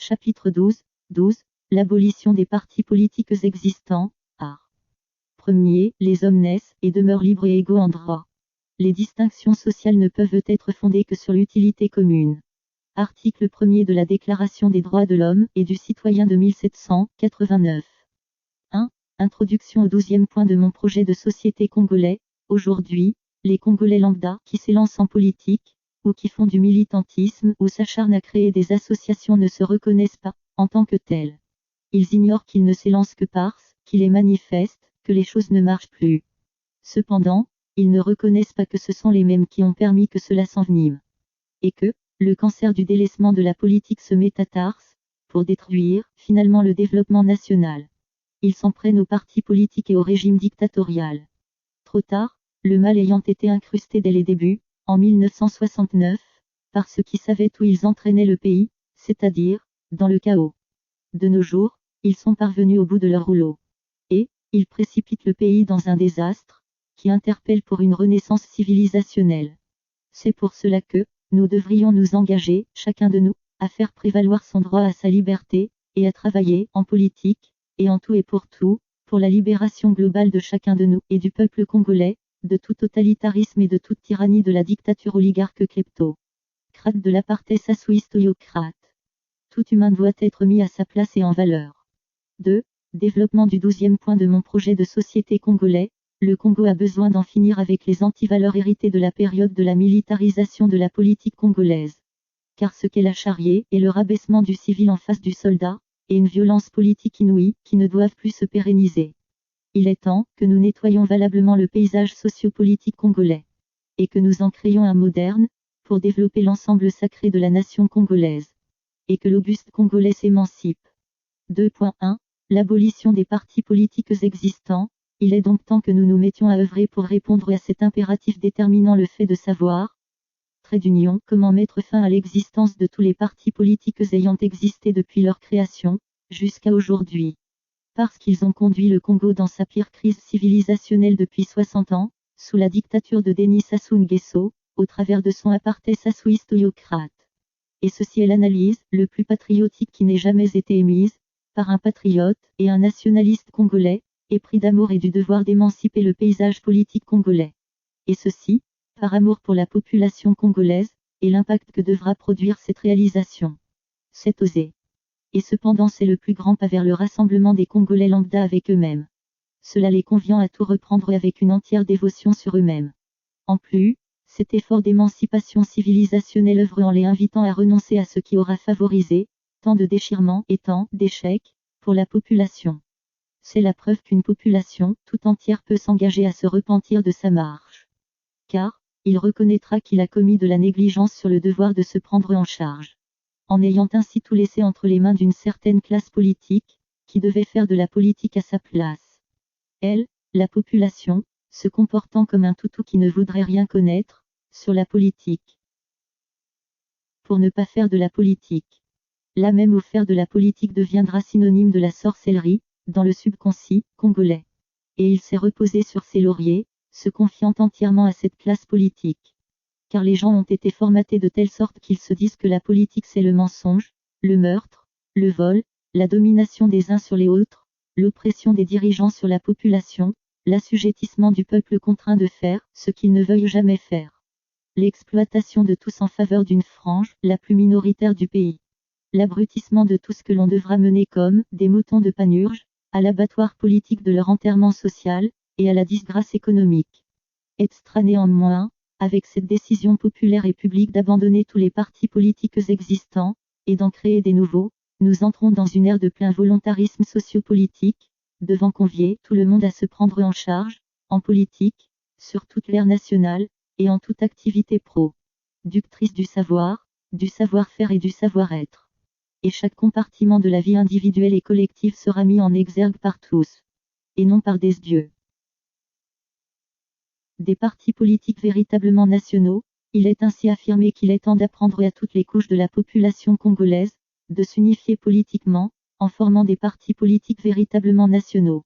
Chapitre 12. L'abolition des partis politiques existants. Art. 1er. Les hommes naissent et demeurent libres et égaux en droit. Les distinctions sociales ne peuvent être fondées que sur l'utilité commune. Article 1er de la Déclaration des droits de l'homme et du citoyen de 1789. 1. Introduction au 12e point de mon projet de société congolais. Aujourd'hui, les Congolais lambda qui s'élancent en politique, ou qui font du militantisme ou s'acharnent à créer des associations ne se reconnaissent pas, en tant que tels. Ils ignorent qu'ils ne s'élancent que parce qu'ils les manifestent, que les choses ne marchent plus. Cependant, ils ne reconnaissent pas que ce sont les mêmes qui ont permis que cela s'envenime. Et que, le cancer du délaissement de la politique se métatarse, pour détruire, finalement le développement national. Ils s'en prennent aux partis politiques et au régime dictatorial. Trop tard, le mal ayant été incrusté dès les débuts, en 1969, par ceux qui savaient où ils entraînaient le pays, c'est-à-dire, dans le chaos. De nos jours, ils sont parvenus au bout de leur rouleau. Et, ils précipitent le pays dans un désastre, qui interpelle pour une renaissance civilisationnelle. C'est pour cela que, nous devrions nous engager, chacun de nous, à faire prévaloir son droit à sa liberté, et à travailler, en politique, et en tout et pour la libération globale de chacun de nous, et du peuple congolais, de tout totalitarisme et de toute tyrannie de la dictature oligarque kleptocrate de l'apartheid sassoïste-oyocrate. Tout humain doit être mis à sa place et en valeur. 2. Développement du 12e point de mon projet de société congolais. Le Congo a besoin d'en finir avec les antivaleurs héritées de la période de la militarisation de la politique congolaise. Car ce qu'elle a charrié est le rabaissement du civil en face du soldat, et une violence politique inouïe, qui ne doivent plus se pérenniser. Il est temps que nous nettoyions valablement le paysage socio-politique congolais. Et que nous en créions un moderne, pour développer l'ensemble sacré de la nation congolaise. Et que l'auguste Congolais s'émancipe. 2.1. L'abolition des partis politiques existants. Il est donc temps que nous nous mettions à œuvrer pour répondre à cet impératif déterminant le fait de savoir, trait d'union, comment mettre fin à l'existence de tous les partis politiques ayant existé depuis leur création, jusqu'à aujourd'hui. Parce qu'ils ont conduit le Congo dans sa pire crise civilisationnelle depuis 60 ans, sous la dictature de Denis Sassou Nguesso, au travers de son apartheid sassoïste-oyocrate. Et ceci est l'analyse, le plus patriotique qui n'ait jamais été émise, par un patriote et un nationaliste congolais, épris d'amour et du devoir d'émanciper le paysage politique congolais. Et ceci, par amour pour la population congolaise, et l'impact que devra produire cette réalisation. C'est osé. Et cependant c'est le plus grand pas vers le rassemblement des Congolais lambda avec eux-mêmes. Cela les convient à tout reprendre avec une entière dévotion sur eux-mêmes. En plus, cet effort d'émancipation civilisationnelle œuvre en les invitant à renoncer à ce qui aura favorisé tant de déchirements et tant d'échecs pour la population. C'est la preuve qu'une population tout entière peut s'engager à se repentir de sa marche. Car, il reconnaîtra qu'il a commis de la négligence sur le devoir de se prendre en charge. En ayant ainsi tout laissé entre les mains d'une certaine classe politique, qui devait faire de la politique à sa place. Elle, la population, se comportant comme un toutou qui ne voudrait rien connaître, sur la politique. Pour ne pas faire de la politique. Là même où faire de la politique deviendra synonyme de la sorcellerie, dans le subconscient congolais. Et il s'est reposé sur ses lauriers, se confiant entièrement à cette classe politique. Car les gens ont été formatés de telle sorte qu'ils se disent que la politique c'est le mensonge, le meurtre, le vol, la domination des uns sur les autres, l'oppression des dirigeants sur la population, l'assujettissement du peuple contraint de faire ce qu'il ne veuille jamais faire. L'exploitation de tous en faveur d'une frange, la plus minoritaire du pays. L'abrutissement de tout ce que l'on devra mener comme des moutons de panurge, à l'abattoir politique de leur enterrement social, et à la disgrâce économique. Extra néanmoins, avec cette décision populaire et publique d'abandonner tous les partis politiques existants, et d'en créer des nouveaux, nous entrons dans une ère de plein volontarisme sociopolitique, devant convier tout le monde à se prendre en charge, en politique, sur toute l'ère nationale, et en toute activité productrice du savoir-faire et du savoir-être. Et chaque compartiment de la vie individuelle et collective sera mis en exergue par tous, et non par des dieux. Des partis politiques véritablement nationaux, il est ainsi affirmé qu'il est temps d'apprendre à toutes les couches de la population congolaise, de s'unifier politiquement, en formant des partis politiques véritablement nationaux,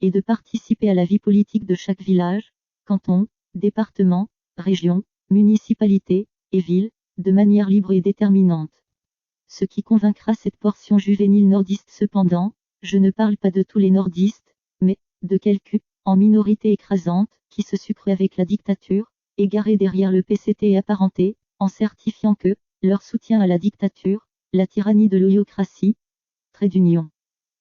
et de participer à la vie politique de chaque village, canton, département, région, municipalité, et ville, de manière libre et déterminante. Ce qui convaincra cette portion juvénile nordiste cependant, je ne parle pas de tous les nordistes, mais de quelques, en minorité écrasante, qui se sucrent avec la dictature, égarés derrière le PCT et apparentés, en certifiant que leur soutien à la dictature, la tyrannie de l'oyocratie, trait d'union,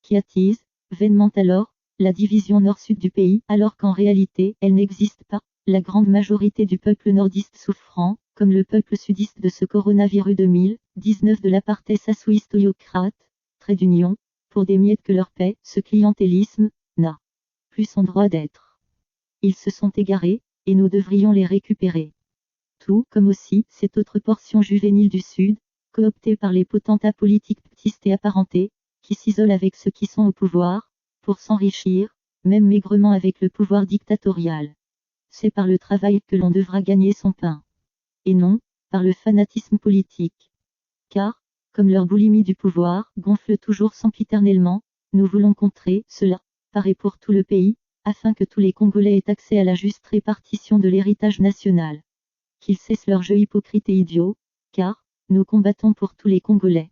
qui attise, vainement alors, la division nord-sud du pays, alors qu'en réalité, elle n'existe pas, la grande majorité du peuple nordiste souffrant, comme le peuple sudiste de ce coronavirus 2019 de l'apartheid sassoïste oyocrate, trait d'union, pour des miettes que leur paie, ce clientélisme, n'a plus son droit d'être. Ils se sont égarés, et nous devrions les récupérer. Tout comme aussi cette autre portion juvénile du Sud, cooptée par les potentats politiques p'tistes et apparentés, qui s'isolent avec ceux qui sont au pouvoir, pour s'enrichir, même maigrement avec le pouvoir dictatorial. C'est par le travail que l'on devra gagner son pain. Et non, par le fanatisme politique. Car, comme leur boulimie du pouvoir gonfle toujours sempiternellement, nous voulons contrer cela, par et pour tout le pays, afin que tous les Congolais aient accès à la juste répartition de l'héritage national. Qu'ils cessent leur jeu hypocrite et idiot, car, nous combattons pour tous les Congolais.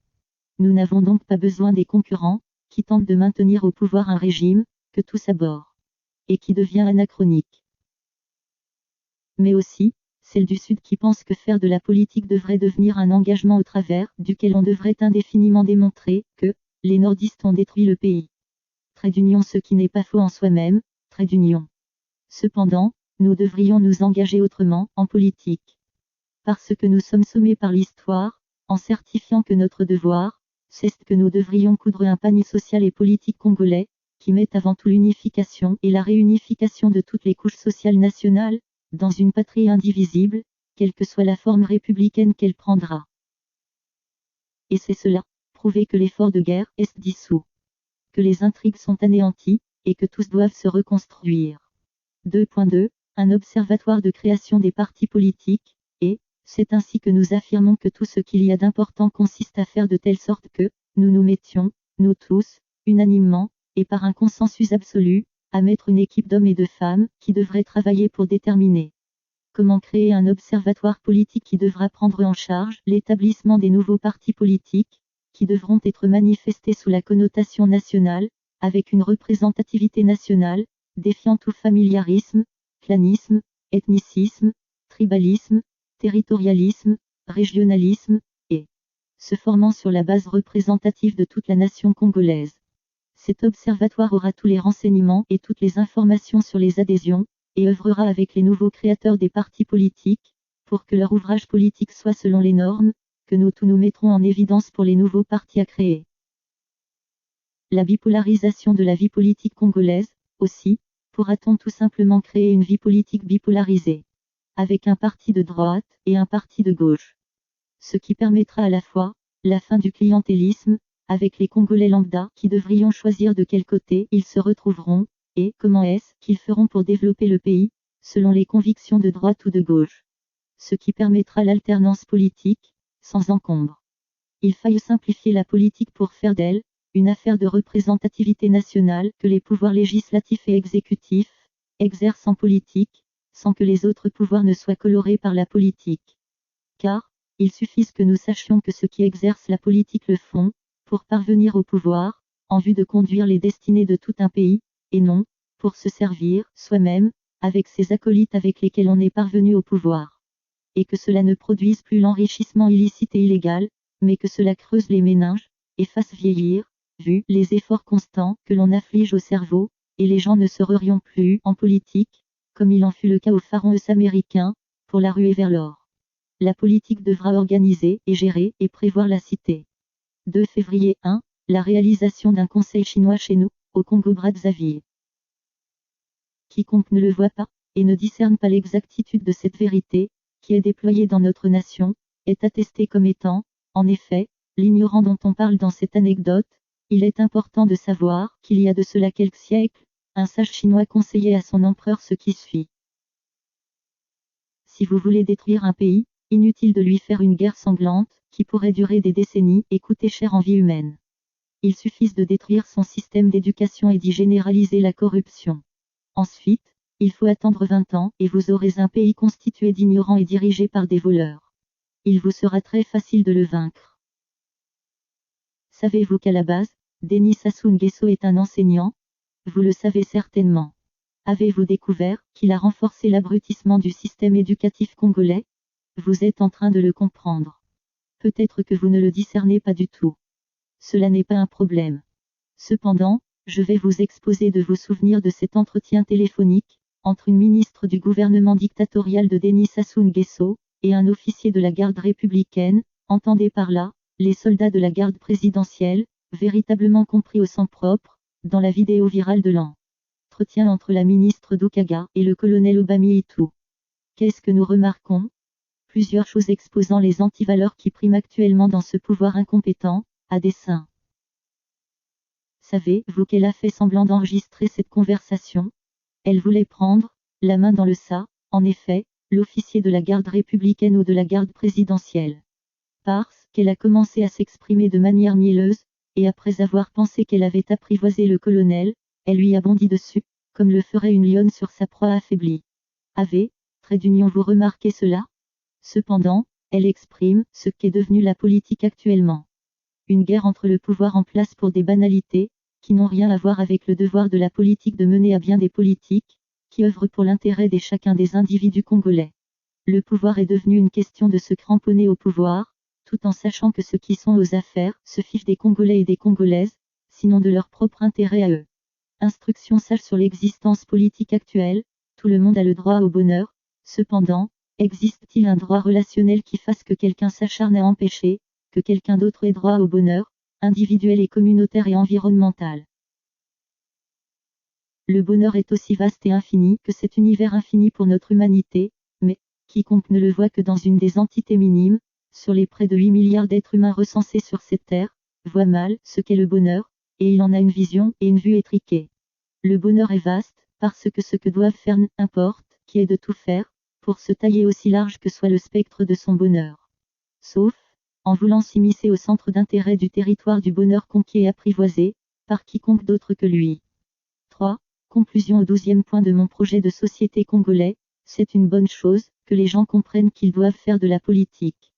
Nous n'avons donc pas besoin des concurrents, qui tentent de maintenir au pouvoir un régime, que tous abhorrent. Et qui devient anachronique. Mais aussi, celle du Sud qui pense que faire de la politique devrait devenir un engagement au travers duquel on devrait indéfiniment démontrer que les nordistes ont détruit le pays. Trait d'union, ce qui n'est pas faux en soi-même, trait d'union. Cependant, nous devrions nous engager autrement en politique. Parce que nous sommes sommés par l'histoire, en certifiant que notre devoir, c'est que nous devrions coudre un panier social et politique congolais, qui mette avant tout l'unification et la réunification de toutes les couches sociales nationales, dans une patrie indivisible, quelle que soit la forme républicaine qu'elle prendra. Et c'est cela, prouver que l'effort de guerre est dissous. Que les intrigues sont anéanties, et que tous doivent se reconstruire. 2.2. Un observatoire de création des partis politiques, et, c'est ainsi que nous affirmons que tout ce qu'il y a d'important consiste à faire de telle sorte que, nous nous mettions, nous tous, unanimement, et par un consensus absolu, à mettre une équipe d'hommes et de femmes, qui devraient travailler pour déterminer comment créer un observatoire politique qui devra prendre en charge l'établissement des nouveaux partis politiques, qui devront être manifestés sous la connotation nationale, avec une représentativité nationale, défiant tout familiarisme, clanisme, ethnicisme, tribalisme, territorialisme, régionalisme, et se formant sur la base représentative de toute la nation congolaise. Cet observatoire aura tous les renseignements et toutes les informations sur les adhésions, et œuvrera avec les nouveaux créateurs des partis politiques, pour que leur ouvrage politique soit selon les normes, que nous tous nous mettrons en évidence pour les nouveaux partis à créer. La bipolarisation de la vie politique congolaise, aussi, pourra-t-on tout simplement créer une vie politique bipolarisée, avec un parti de droite et un parti de gauche. Ce qui permettra à la fois, la fin du clientélisme, avec les Congolais lambda qui devrions choisir de quel côté ils se retrouveront, et comment est-ce qu'ils feront pour développer le pays, selon les convictions de droite ou de gauche. Ce qui permettra l'alternance politique, sans encombre. Il faille simplifier la politique pour faire d'elle, une affaire de représentativité nationale que les pouvoirs législatifs et exécutifs exercent en politique, sans que les autres pouvoirs ne soient colorés par la politique. Car, il suffise que nous sachions que ceux qui exercent la politique le font, pour parvenir au pouvoir, en vue de conduire les destinées de tout un pays, et non, pour se servir, soi-même, avec ses acolytes avec lesquels on est parvenu au pouvoir. Et que cela ne produise plus l'enrichissement illicite et illégal, mais que cela creuse les méninges, et fasse vieillir, vu les efforts constants que l'on afflige au cerveau, et les gens ne se rueront plus en politique, comme il en fut le cas aux pharaons américains, pour la ruée vers l'or. La politique devra organiser et gérer et prévoir la cité. 2 février 1, la réalisation d'un conseil chinois chez nous, au Congo-Brazzaville. Quiconque ne le voit pas, et ne discerne pas l'exactitude de cette vérité, qui est déployée dans notre nation, est attesté comme étant, en effet, l'ignorant dont on parle dans cette anecdote. Il est important de savoir qu'il y a de cela quelques siècles, un sage chinois conseillait à son empereur ce qui suit. Si vous voulez détruire un pays, inutile de lui faire une guerre sanglante, qui pourrait durer des décennies et coûter cher en vie humaine. Il suffit de détruire son système d'éducation et d'y généraliser la corruption. Ensuite, il faut attendre 20 ans et vous aurez un pays constitué d'ignorants et dirigé par des voleurs. Il vous sera très facile de le vaincre. Savez-vous qu'à la base, Denis Sassou Nguesso est un enseignant? Vous le savez certainement. Avez-vous découvert qu'il a renforcé l'abrutissement du système éducatif congolais? Vous êtes en train de le comprendre. Peut-être que vous ne le discernez pas du tout. Cela n'est pas un problème. Cependant, je vais vous exposer de vos souvenirs de cet entretien téléphonique entre une ministre du gouvernement dictatorial de Denis Sassou Nguesso et un officier de la garde républicaine, entendez par là, les soldats de la garde présidentielle, véritablement compris au sang propre, dans la vidéo virale de l'entretien entre la ministre Doukaga et le colonel Obami Itu. Qu'est-ce que nous remarquons? Plusieurs choses exposant les antivaleurs qui priment actuellement dans ce pouvoir incompétent, à dessein. Savez-vous qu'elle a fait semblant d'enregistrer cette conversation? Elle voulait prendre la main dans le ça, en effet, l'officier de la garde républicaine ou de la garde présidentielle. Parce qu'elle a commencé à s'exprimer de manière mielleuse, et après avoir pensé qu'elle avait apprivoisé le colonel, elle lui a bondi dessus, comme le ferait une lionne sur sa proie affaiblie. Avez, trait d'union, vous remarquez cela? Cependant, elle exprime ce qu'est devenu la politique actuellement. Une guerre entre le pouvoir en place pour des banalités, qui n'ont rien à voir avec le devoir de la politique de mener à bien des politiques, qui œuvrent pour l'intérêt de chacun des individus congolais. Le pouvoir est devenu une question de se cramponner au pouvoir, tout en sachant que ceux qui sont aux affaires se fichent des Congolais et des Congolaises, sinon de leur propre intérêt à eux. Instruction sage sur l'existence politique actuelle, tout le monde a le droit au bonheur, cependant, existe-t-il un droit relationnel qui fasse que quelqu'un s'acharne à empêcher que quelqu'un d'autre ait droit au bonheur, individuel et communautaire et environnemental? Le bonheur est aussi vaste et infini que cet univers infini pour notre humanité, mais quiconque ne le voit que dans une des entités minimes, sur les près de 8 milliards d'êtres humains recensés sur cette terre, voit mal ce qu'est le bonheur, et il en a une vision et une vue étriquée. Le bonheur est vaste, parce que ce que doivent faire n'importe qui est de tout faire, pour se tailler aussi large que soit le spectre de son bonheur. Sauf, en voulant s'immiscer au centre d'intérêt du territoire du bonheur conquis et apprivoisé, par quiconque d'autre que lui. 3. Conclusion au 12e point de mon projet de société congolais, c'est une bonne chose, que les gens comprennent qu'ils doivent faire de la politique.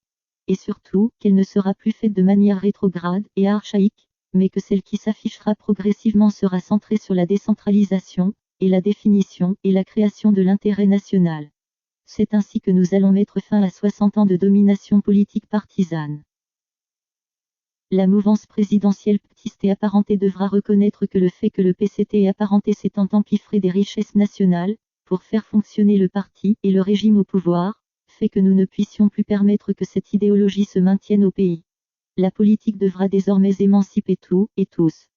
Et surtout, qu'elle ne sera plus faite de manière rétrograde et archaïque, mais que celle qui s'affichera progressivement sera centrée sur la décentralisation, et la définition et la création de l'intérêt national. C'est ainsi que nous allons mettre fin à 60 ans de domination politique partisane. La mouvance présidentielle p'tiste et apparentée devra reconnaître que le fait que le PCT et apparenté s'étant empiffré des richesses nationales, pour faire fonctionner le parti et le régime au pouvoir, fait que nous ne puissions plus permettre que cette idéologie se maintienne au pays. La politique devra désormais émanciper tout et tous.